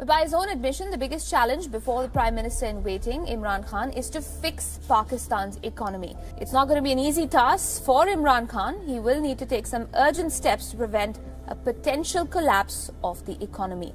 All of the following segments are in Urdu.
But by his own admission, the biggest challenge before the Prime Minister in waiting, Imran Khan, is to fix Pakistan's economy. It's not going to be an easy task for Imran Khan. He will need to take some urgent steps to prevent a potential collapse of the economy.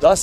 10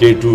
K2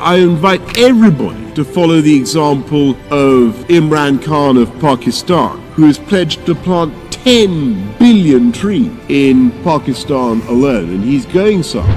I invite everybody to follow the example of Imran Khan of Pakistan, who has pledged to plant 10 billion trees in Pakistan alone, and he's going some.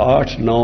8, 9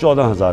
14,000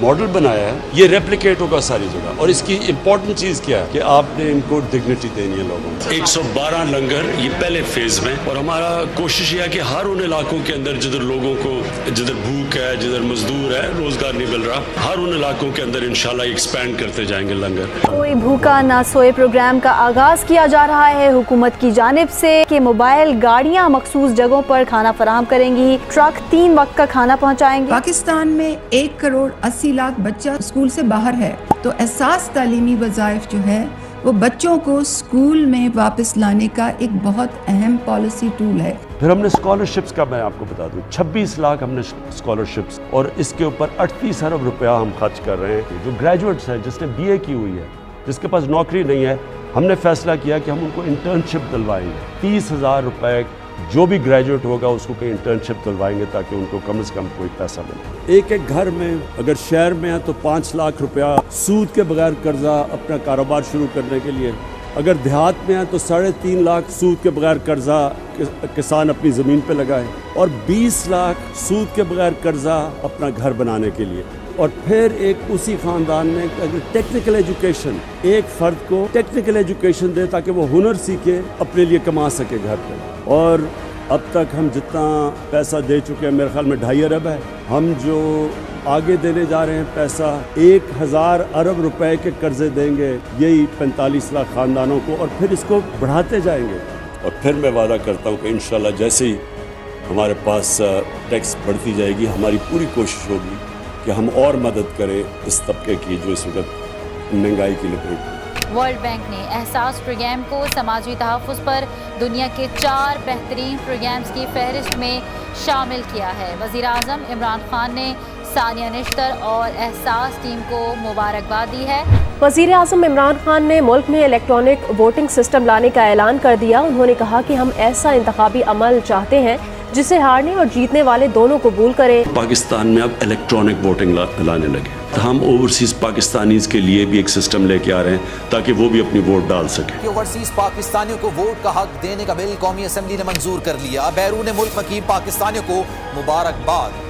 model بنایا ہے یہ ریپلیکیٹ ہوگا ساری جگہ, اور اس کی امپورٹنٹ چیز کیا ہے کہ آپ نے ان کو ڈگنیٹی دینی ہے لوگوں کو. 112 لنگر یہ پہلے فیز میں, اور ہمارا کوشش یہ ہے کہ ہر ان علاقوں کے اندر جدھر لوگوں کو جدھر بھوک ہے, جدھر مزدور ہے, روزگار نہیں مل رہا, ہر ان علاقوں کے اندر انشاءاللہ ایکسپینڈ کرتے جائیں گے لنگر. کوئی بھوکا نہ سوئے پروگرام کا آغاز کیا جا رہا ہے حکومت کی جانب سے کہ موبائل گاڑیاں مخصوص جگہوں پر کھانا فراہم کریں گی, ٹرک 3 وقت کا کھانا پہنچائیں گے. پاکستان میں 1 کروڑ 80 لاکھ بچہ اسکول سے باہر ہے, تو احساس تعلیمی وظائف جو ہے وہ بچوں کو اسکول میں واپس لانے کا ایک بہت اہم پالیسی ٹول ہے. پھر ہم نے اسکالرشپس کا میں آپ کو بتا دوں 26 لاکھ ہم نے اسکالرشپس, اور اس کے اوپر 38 ارب روپیہ ہم خرچ کر رہے ہیں. جو گریجویٹس ہیں, جس نے BA کی ہوئی ہے, جس کے پاس نوکری نہیں ہے, ہم نے فیصلہ کیا کہ ہم ان کو انٹرنشپ دلوائیں گے. 30,000 روپے جو بھی گریجویٹ ہوگا اس کو کہیں انٹرنشپ دلوائیں گے تاکہ ان کو کم از کم کوئی پیسہ ملے. ایک گھر میں اگر شہر میں ہے تو 5 لاکھ روپیہ سود کے بغیر قرضہ اپنا کاروبار شروع کرنے کے لیے, اگر دیہات میں ہے تو 3.5 لاکھ سود کے بغیر قرضہ کسان اپنی زمین پہ لگائے, اور 20 لاکھ سود کے بغیر قرضہ اپنا گھر بنانے کے لیے. اور پھر ایک اسی خاندان میں اگر ٹیکنیکل ایجوکیشن, ایک فرد کو ٹیکنیکل ایجوکیشن دے تاکہ وہ ہنر سیکھے, اپنے لیے کما سکے گھر پہ. اور اب تک ہم جتنا پیسہ دے چکے ہیں میرے خیال میں 2.5 ارب ہے. ہم جو آگے دینے جا رہے ہیں پیسہ 1000 ارب روپے کے قرضے دیں گے یہی 45 لاکھ خاندانوں کو, اور پھر اس کو بڑھاتے جائیں گے. اور پھر میں وعدہ کرتا ہوں کہ انشاءاللہ جیسے ہی ہمارے پاس ٹیکس بڑھتی جائے گی, ہماری پوری کوشش ہوگی کہ ہم اور مدد کریں اس طبقے کی جو اس وقت مہنگائی کی لپیٹ. ورلڈ بینک نے احساس پروگرام کو سماجی تحفظ پر دنیا کے 4 بہترین پروگرامز کی فہرست میں شامل کیا ہے. وزیر اعظم عمران خان نے ثانیہ نشتر اور احساس ٹیم کو مبارکباد دی ہے. وزیر اعظم عمران خان نے ملک میں الیکٹرانک ووٹنگ سسٹم لانے کا اعلان کر دیا. انہوں نے کہا کہ ہم ایسا انتخابی عمل چاہتے ہیں جسے ہارنے اور جیتنے والے دونوں قبول کریں. پاکستان میں اب الیکٹرانک ووٹنگ لانے لگے. ہم اوورسیز پاکستانیز کے لیے بھی ایک سسٹم لے کے آ رہے ہیں تاکہ وہ بھی اپنی ووٹ ڈال سکیں. اوورسیز پاکستانیوں کو ووٹ کا حق دینے کا بل قومی اسمبلی نے منظور کر لیا. بیرون ملک مقیم پاکستانیوں کو مبارکباد.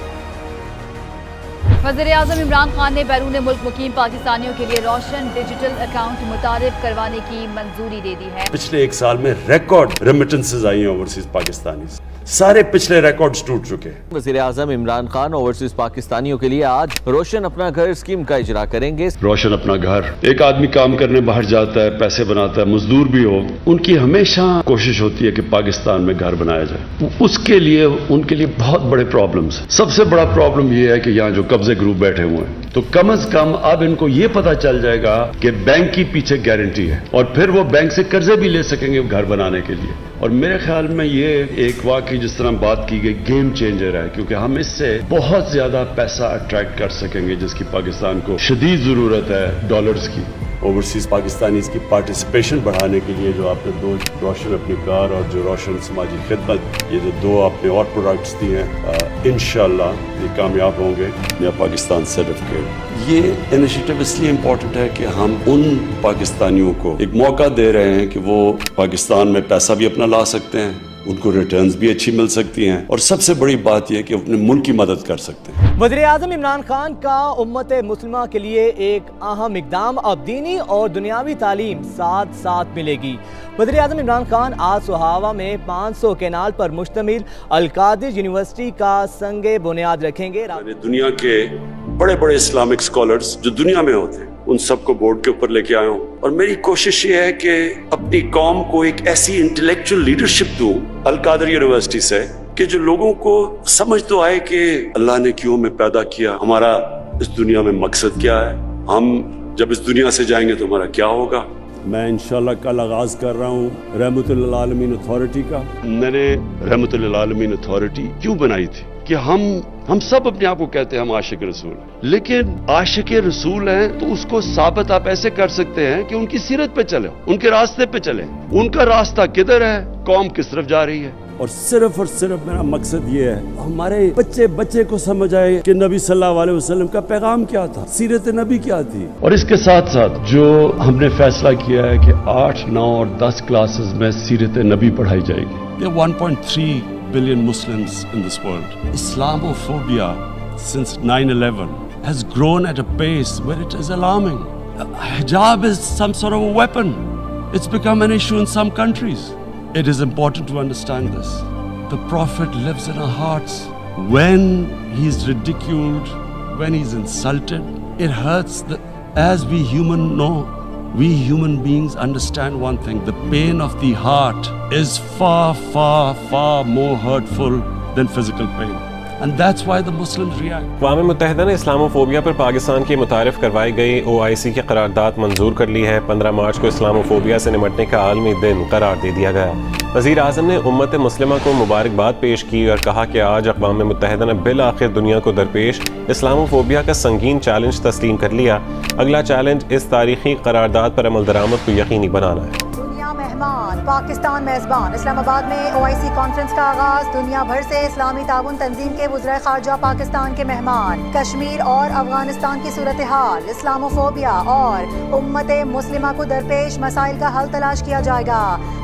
وزیر اعظم عمران خان نے بیرون ملک مقیم پاکستانیوں کے لیے روشن ڈیجیٹل اکاؤنٹ متعارف کروانے کی منظوری دے دی ہے. پچھلے 1 سال میں ریکارڈ ریمیٹنسز آئی ہیں اوورسیز پاکستانی, سارے پچھلے ریکارڈز ٹوٹ چکے. وزیر اعظم عمران خان اوورسیز پاکستانیوں کے لیے آج روشن اپنا گھر اسکیم کا اجرا کریں گے. روشن اپنا گھر, ایک آدمی کام کرنے باہر جاتا ہے, پیسے بناتا ہے, مزدور بھی ہو, ان کی ہمیشہ کوشش ہوتی ہے کہ پاکستان میں گھر بنایا جائے. اس کے لیے ان کے لیے بہت بڑے پرابلمز. سب سے بڑا پرابلم یہ ہے کہ یہاں جو قبضے گروپ بیٹھے ہوئے ہیں, تو کم از کم اب ان کو یہ پتا چل جائے گا کہ بینک کی پیچھے گارنٹی ہے, اور پھر وہ بینک سے قرضے بھی لے سکیں گے گھر بنانے کے لیے. اور میرے خیال میں یہ ایک واقعی جس طرح بات کی گئی گیم چینجر ہے, کیونکہ ہم اس سے بہت زیادہ پیسہ اٹریکٹ کر سکیں گے جس کی پاکستان کو شدید ضرورت ہے, ڈالرز کی. اوورسیز پاکستانیز کی پارٹیسپیشن بڑھانے کے لیے جو آپ نے 2 روشن اپنی کار اور جو روشن سماجی خدمت, یہ جو 2 آپ نے اور پروڈکٹس دی ہیں, انشاءاللہ یہ کامیاب ہوں گے. نیا پاکستان سرٹیفکیٹ, یہ انیشیٹو اس لیے امپورٹنٹ ہے کہ ہم ان پاکستانیوں کو ایک موقع دے رہے ہیں کہ وہ پاکستان میں پیسہ بھی اپنا لا سکتے ہیں, ان کو ریٹرنز بھی اچھی مل سکتی ہیں, اور سب سے بڑی بات یہ کہ اپنے ملک کی مدد کر سکتے ہیں. وزیر اعظم عمران خان کا امت مسلمہ کے لیے ایک اہم اقدام, اب دینی اور دنیاوی تعلیم ساتھ ساتھ ملے گی. وزیر اعظم عمران خان آج سہاوا میں 500 کینال پر مشتمل القادر یونیورسٹی کا سنگ بنیاد رکھیں گے. دنیا کے بڑے بڑے اسلامک اسکالرز جو دنیا میں ہوتے ہیں ان سب کو بورڈ کے اوپر لے کے آیا ہوں, اور میری کوشش یہ ہے کہ اپنی قوم کو ایک ایسی انٹلیکچوئل لیڈرشپ دوں القادر یونیورسٹی سے کہ جو لوگوں کو سمجھ تو آئے کہ اللہ نے کیوں ہمیں پیدا کیا, ہمارا اس دنیا میں مقصد کیا ہے, ہم جب اس دنیا سے جائیں گے تو ہمارا کیا ہوگا. میں انشاءاللہ کل آغاز کر رہا ہوں رحمت للعالمین اتھارٹی کا. میں نے رحمت للعالمین اتھارٹی کیوں بنائی تھی کہ ہم سب اپنے آپ کو کہتے ہیں ہم عاشق رسول ہیں, لیکن عاشق رسول ہیں تو اس کو ثابت آپ ایسے کر سکتے ہیں کہ ان کی سیرت پہ چلیں, ان کے راستے پہ چلیں, ان کا راستہ کدھر ہے, قوم کس طرف جا رہی ہے. اور صرف میرا مقصد یہ ہے ہمارے بچے کو سمجھ آئے کہ نبی صلی اللہ علیہ وسلم کا پیغام کیا تھا, سیرت نبی کیا تھی. اور اس کے ساتھ ساتھ جو ہم نے فیصلہ کیا ہے کہ 8, 9 اور 10 کلاسز میں سیرت نبی پڑھائی جائے گی. 1.3 billion Muslims in this world. Islamophobia since 9/11 has grown at a pace where it is alarming. Hijab is some sort of a weapon. It's become an issue in some countries. It is important to understand this. The Prophet lives in our hearts. When he's ridiculed, when he's insulted, it hurts. As we human beings understand one thing: the pain of the heart is far, far, far more hurtful than physical pain. And that's why the Muslims react. اقوام متحدہ نے اسلاموفوبیا پر پاکستان کی متعارف کروائی گئی OIC کی قرارداد منظور کر لی ہے. 15 مارچ کو اسلاموفوبیا سے نمٹنے کا عالمی دن قرار دے دیا گیا. وزیر اعظم نے امت مسلمہ کو مبارکباد پیش کی اور کہا کہ آج اقوام متحدہ نے بالآخر دنیا کو درپیش اسلاموفوبیا کا سنگین چیلنج تسلیم کر لیا. اگلا چیلنج اس تاریخی قرارداد پر عمل درآمد کو یقینی بنانا ہے. مہمان پاکستان میزبان. اسلام آباد میں OIC کانفرنس کا آغاز. دنیا بھر سے اسلامی تعاون تنظیم کے وزرائے خارجہ پاکستان کے مہمان. کشمیر اور افغانستان کی صورتحال، اسلاموفوبیا اور امت مسلمہ کو درپیش مسائل کا حل تلاش کیا جائے گا.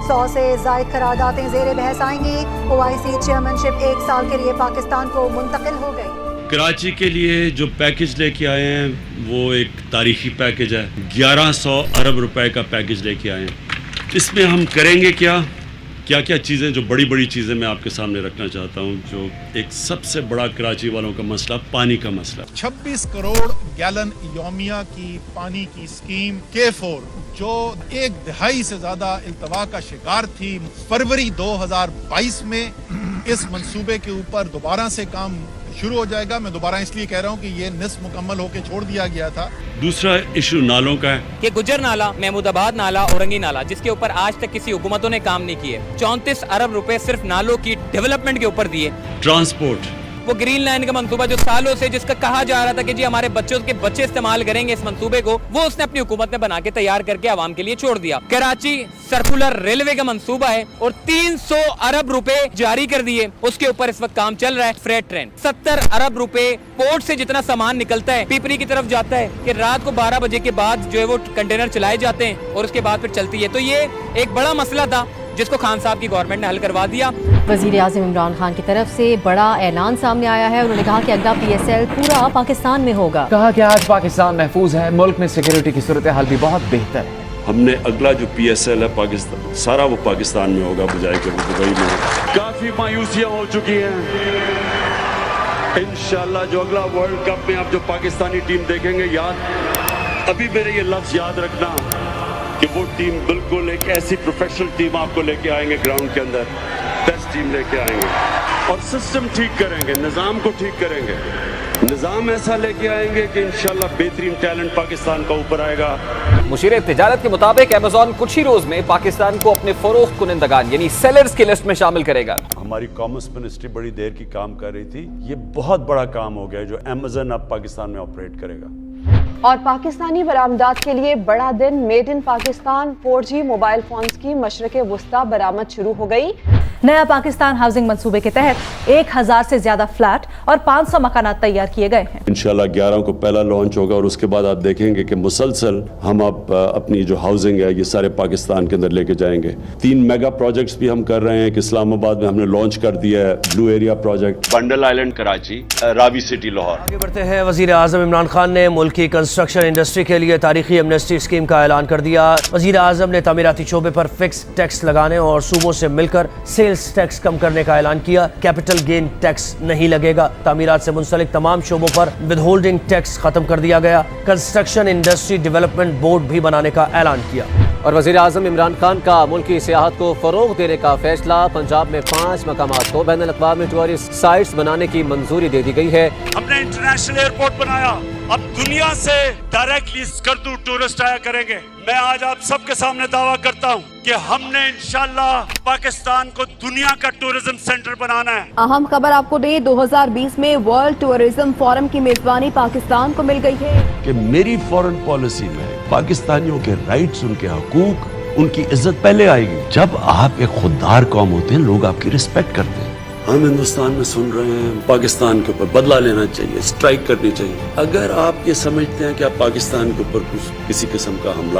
100 سے زائد قراردادیں زیر بحث آئیں گی. OIC چیئرمینشپ 1 سال کے لیے پاکستان کو منتقل ہو گئی. کراچی کے لیے جو پیکج لے کے آئے ہیں وہ ایک تاریخی پیکج ہے. 1100 ارب روپے کا پیکج لے کے آئے ہیں. اس میں ہم کریں گے کیا چیزیں، جو بڑی بڑی چیزیں میں آپ کے سامنے رکھنا چاہتا ہوں. جو ایک سب سے بڑا کراچی والوں کا مسئلہ پانی کا مسئلہ. 26 کروڑ گیلن یومیہ کی پانی کی اسکیم K4 جو 1 دہائی سے زیادہ التوا کا شکار تھی، فروری 2022 میں اس منصوبے کے اوپر دوبارہ سے کام شروع ہو جائے گا. میں دوبارہ اس لیے کہہ رہا ہوں کہ یہ نصف مکمل ہو کے چھوڑ دیا گیا تھا. دوسرا ایشو نالوں کا ہے کہ گجر نالا، محمود آباد نالا، اورنگی نالا، جس کے اوپر آج تک کسی حکومتوں نے کام نہیں کیے. 34 ارب روپے صرف نالوں کی ڈیولپمنٹ کے اوپر دیے. ٹرانسپورٹ، وہ گرین لائن کا منصوبہ جو سالوں سے جس کا کہا جا رہا تھا کہ جی ہمارے بچوں کے بچے استعمال کریں گے اس منصوبے کو، وہ اس نے اپنی حکومت نے بنا کے تیار کر کے عوام کے لیے چھوڑ دیا. کراچی سرکولر ریلوے کا منصوبہ ہے اور 300 ارب روپے جاری کر دیے. اس کے اوپر اس وقت کام چل رہا ہے. فریٹ ٹرین 70 ارب روپے. پورٹ سے جتنا سامان نکلتا ہے پیپری کی طرف جاتا ہے کہ رات کو 12 بجے کے بعد جو ہے وہ کنٹینر چلائے جاتے ہیں اور اس کے بعد پھر چلتی ہے. تو یہ ایک بڑا مسئلہ تھا جس کو خان صاحب کی گورنمنٹ نے حل کروا دیا. وزیر اعظم عمران خان کی طرف سے بڑا اعلان سامنے آیا ہے. انہوں نے کہا کہ اگلا PSL پورا پاکستان میں ہوگا. کہا کہ آج پاکستان محفوظ ہے، ملک میں سیکیورٹی کی صورتحال بھی بہت بہتر ہے. ہم نے اگلا جو PSL ہے پاکستان سارا وہ پاکستان میں ہوگا، بجائے کہ وہ دبئی میں. کافی مایوسیاں ہو چکی ہیں. انشاءاللہ جو اگلا ورلڈ کپ میں آپ جو پاکستانی ٹیم دیکھیں گے، ابھی میرے یہ لفظ یاد رکھنا کہ وہ ٹیم بالکل ایک ایسی پروفیشنل ٹیم آپ کو لے کے آئیں گے گراؤنڈ کے اندر. بیسٹ ٹیم لے کے آئیں گے اور سسٹم ٹھیک کریں گے، نظام کو ٹھیک کریں گے. نظام ایسا لے کے آئیں گے کہ انشاءاللہ بہترین ٹیلنٹ پاکستان کا اوپر آئے گا. مشیر تجارت کے مطابق ایمیزون کچھ ہی روز میں پاکستان کو اپنے فروخت کنندگان یعنی سیلرز کی لسٹ میں شامل کرے گا. ہماری کامرس منسٹری بڑی دیر کی کام کر رہی تھی. یہ بہت بڑا کام ہو گیا جو ایمیزون اب پاکستان میں آپریٹ کرے گا. اور پاکستانی برآمدات کے لیے بڑا دن. Made in Pakistan 4G mobile phones کی مشرق وسطی برآمد شروع ہو گئی. نیا پاکستان ہاؤسنگ منصوبے کے تحت 1000 سے زیادہ فلیٹ اور 500 مکانات تیار کیے گئے ہیں. انشاءاللہ 11 کو پہلا لانچ ہوگا اور اس کے بعد آپ دیکھیں گے کہ مسلسل ہم اب اپنی جو ہاؤسنگ ہے یہ سارے پاکستان کے اندر لے کے جائیں گے. 3 میگا پروجیکٹس بھی ہم کر رہے ہیں کہ اسلام آباد میں ہم نے لانچ کر دیا ہے blue area project, Bundal island Karachi, Ravi city Lahore. آگے بڑھتے ہیں. وزیر اعظم عمران خان نے ملک کی کنسٹرکشن انڈسٹری کے لیے تاریخی ایمنسٹی اسکیم کا اعلان کر دیا. وزیر اعظم نے تعمیراتی شعبے پر فکس ٹیکس لگانے اور صوبوں سے مل کر سیلز ٹیکس کم کرنے کا اعلان کیا. کیپٹل گین ٹیکس نہیں لگے گا. تعمیرات سے منسلک تمام شعبوں پر ود ہولڈنگ ٹیکس ختم کر دیا گیا. کنسٹرکشن انڈسٹری ڈیولپمنٹ بورڈ بھی بنانے کا اعلان کیا. اور وزیر اعظم عمران خان کا ملکی سیاحت کو فروغ دینے کا فیصلہ. پنجاب میں 5 مقامات کو بین الاقوامی ٹورسٹ سائٹس بنانے کی منظوری دے دی گئی ہے. ہم نے انٹرنیشنل ایئرپورٹ بنایا. اب دنیا سے ڈائریکٹلی اسکردو ٹورسٹ آیا کریں گے. میں آج آپ سب کے سامنے دعویٰ کرتا ہوں کہ ہم نے انشاءاللہ پاکستان کو دنیا کا ٹورزم سینٹر بنانا ہے. اہم خبر آپ کو دیں، 2020 میں ورلڈ ٹورزم فورم کی میزبانی پاکستان کو مل گئی ہے. کہ میری فورن پالیسی میں پاکستانیوں کے رائٹس، ان کے حقوق، ان کی عزت پہلے آئے گی. جب آپ ایک خوددار قوم ہوتے ہیں لوگ آپ کی رسپیکٹ کرتے ہیں. ہم ہندوستان میں سن رہے ہیں پاکستان کے اوپر بدلہ لینا چاہیے، اسٹرائک کرنی چاہیے. اگر آپ یہ سمجھتے ہیں کہ آپ پاکستان کے اوپر کسی قسم کا حملہ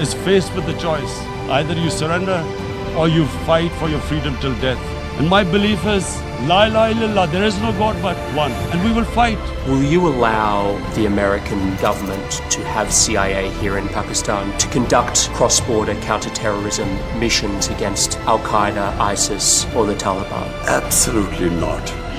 is faced with the choice. Either you surrender or you fight for your freedom till death. And my belief is, La ilaha illallah, there is no God but one. And we will fight. Will you allow the American government to have CIA here in Pakistan to conduct cross-border counter-terrorism missions against Al-Qaeda, ISIS or the Taliban? Absolutely not.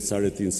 3.5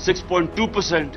6.2%,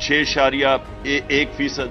6.1%.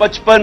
55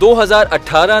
2018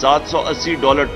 $780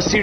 80